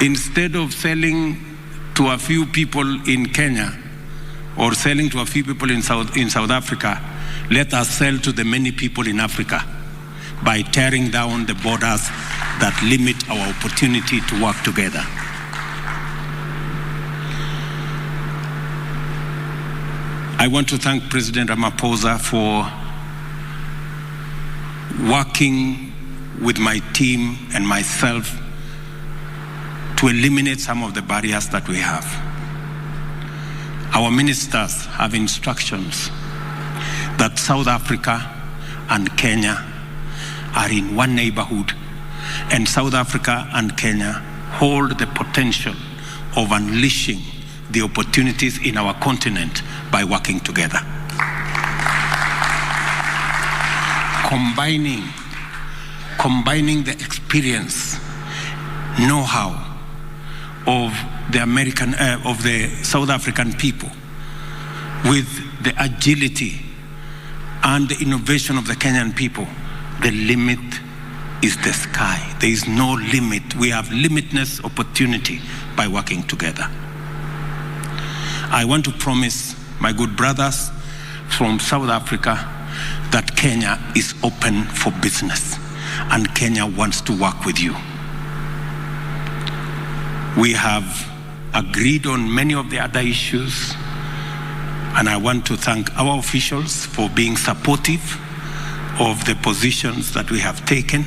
Instead of selling to a few people in Kenya or selling to a few people in South Africa, let us sell to the many people in Africa by tearing down the borders that limit our opportunity to work together. I want to thank President Ramaphosa for working with my team and myself to eliminate some of the barriers that we have. Our ministers have instructions that South Africa and Kenya are in one neighborhood, and South Africa and Kenya hold the potential of unleashing the opportunities in our continent by working together. Combining the experience, know-how of the South African people with the agility and the innovation of the Kenyan people, the limit is the sky. There is no limit. We have limitless opportunity by working together. I want to promise my good brothers from South Africa that Kenya is open for business and Kenya wants to work with you. We have agreed on many of the other issues, and I want to thank our officials for being supportive of the positions that we have taken.